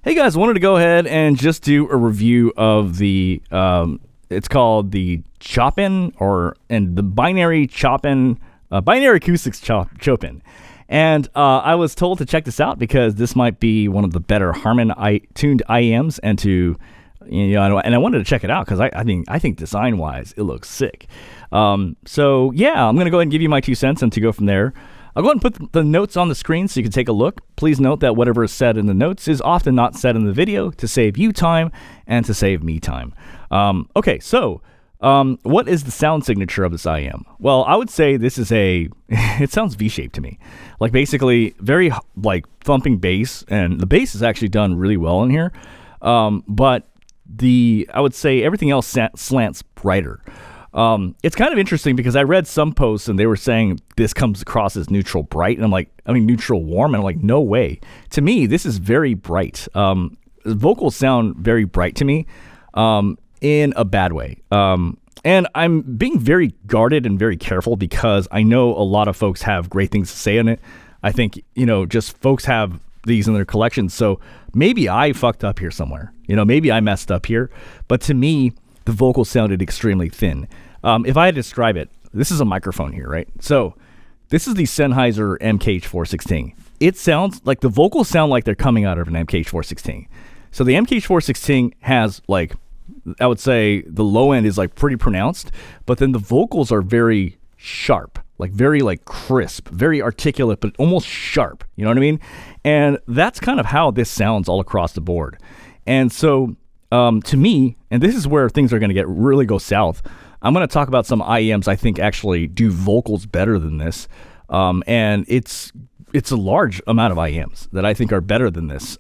Hey guys, wanted to go ahead and just do a review of the, it's called the Chopin, and the Binary Chopin, Binary Acoustics Chopin. And I was told to check this out because this might be one of the better tuned IEMs, and I wanted to check it out because I think design-wise it looks sick. So yeah, I'm gonna go ahead and give you my 2 cents, and to go from there, I'll go ahead and put the notes on the screen so you can take a look. Please note that whatever is said in the notes is often not said in the video to save you time and to save me time. Okay, so what is the sound signature of this IEM? Well, I would say this is it sounds V-shaped to me. Like basically very like thumping bass, and the bass is actually done really well in here. But I would say everything else slants brighter. It's kind of interesting because I read some posts and they were saying this comes across as neutral bright, and I'm like, neutral warm, and I'm like, no way. To me, this is very bright. Vocals sound very bright to me, in a bad way. And I'm being very guarded and very careful because I know a lot of folks have great things to say on it. I think, just folks have these in their collections. So maybe I fucked up here somewhere. Maybe I messed up here. But to me, the vocals sounded extremely thin. If I had to describe it, this is a microphone here, right? So this is the Sennheiser MKH416. It sounds like the vocals sound like they're coming out of an MKH416. So the MKH416 has I would say the low end is pretty pronounced, but then the vocals are very sharp, very crisp, very articulate, but almost sharp. You know what I mean? And that's kind of how this sounds all across the board. And so to me, and this is where things are going to really go south, I'm going to talk about some IEMs I think actually do vocals better than this. And it's a large amount of IEMs that I think are better than this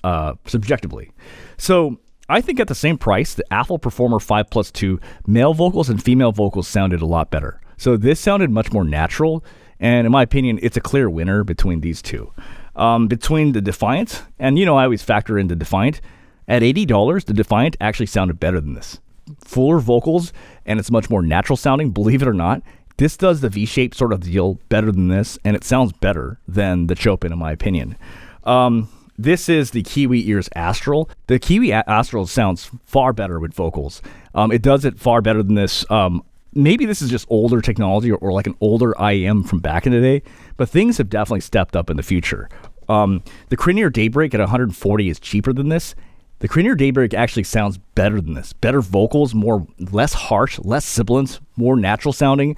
subjectively. So I think at the same price, the Apple Performer 5 Plus 2 male vocals and female vocals sounded a lot better. So this sounded much more natural, and in my opinion, it's a clear winner between these two. Between the Defiant, and I always factor in the Defiant, at $80, the Defiant actually sounded better than this. Fuller vocals, and it's much more natural sounding, believe it or not. This does the V-shape sort of deal better than this, and it sounds better than the Chopin, in my opinion. This is the Kiwi Ears Astral. The Kiwi Astral sounds far better with vocals. It does it far better than this. Maybe this is just older technology or like an older IEM from back in the day, but things have definitely stepped up in the future. The Cranier Daybreak at $140 is cheaper than this. The Cranier Daybreak actually sounds better than this. Better vocals, less harsh, less sibilance, more natural sounding.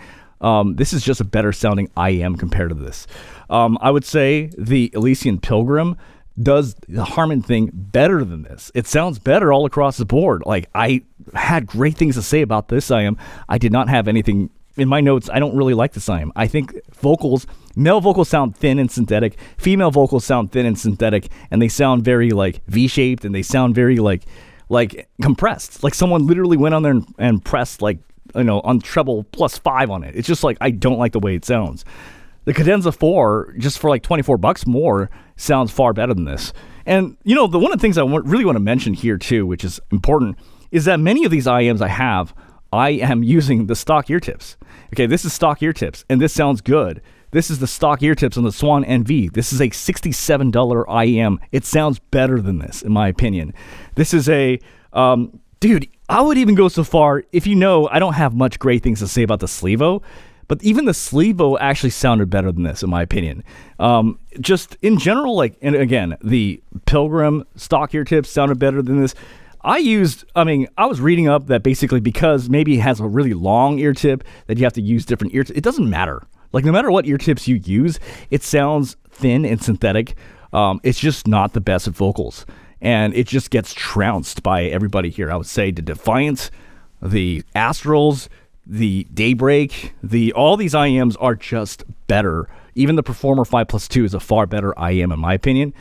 This is just a better sounding IEM compared to this. I would say the Elysian Pilgrim does the Harman thing better than this. It sounds better all across the board. I had great things to say about this IEM. I did not have anything in my notes. I don't really like this IEM. I think male vocals sound thin and synthetic. Female vocals sound thin and synthetic, and they sound very V-shaped, and they sound very compressed. Like someone literally went on there and pressed on treble +5 on it. It's just I don't like the way it sounds. The Cadenza 4, just for $24 more, sounds far better than this. And, one of the things I really want to mention here, too, which is important, is that many of these IEMs I am using the stock ear tips. Okay, this is stock ear tips, and this sounds good. This is the stock ear tips on the Swan NV. This is a $67 IEM. It sounds better than this, in my opinion. This is dude, I would even go so far, if I don't have much great things to say about the Slevo, but even the Slevo actually sounded better than this, in my opinion. Just in general, and again, the Pilgrim stock ear tips sounded better than this. I was reading up that basically because maybe it has a really long ear tip that you have to use different ear tips. It doesn't matter. No matter what ear tips you use, it sounds thin and synthetic. It's just not the best at vocals. And it just gets trounced by everybody here. I would say the Defiant, the Astrals, the Daybreak, all these IEMs are just better. Even the Performer 5 Plus 2 is a far better IEM in my opinion,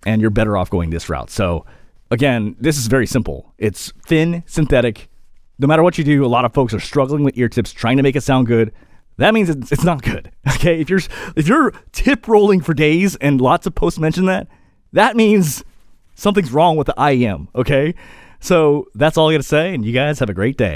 and you're better off going this route. So again, this is very simple. It's thin, synthetic. No matter what you do, a lot of folks are struggling with ear tips, trying to make it sound good. That means it's not good. Okay, if you're tip rolling for days and lots of posts mention that means something's wrong with the IEM. Okay, so that's all I got to say, and you guys have a great day.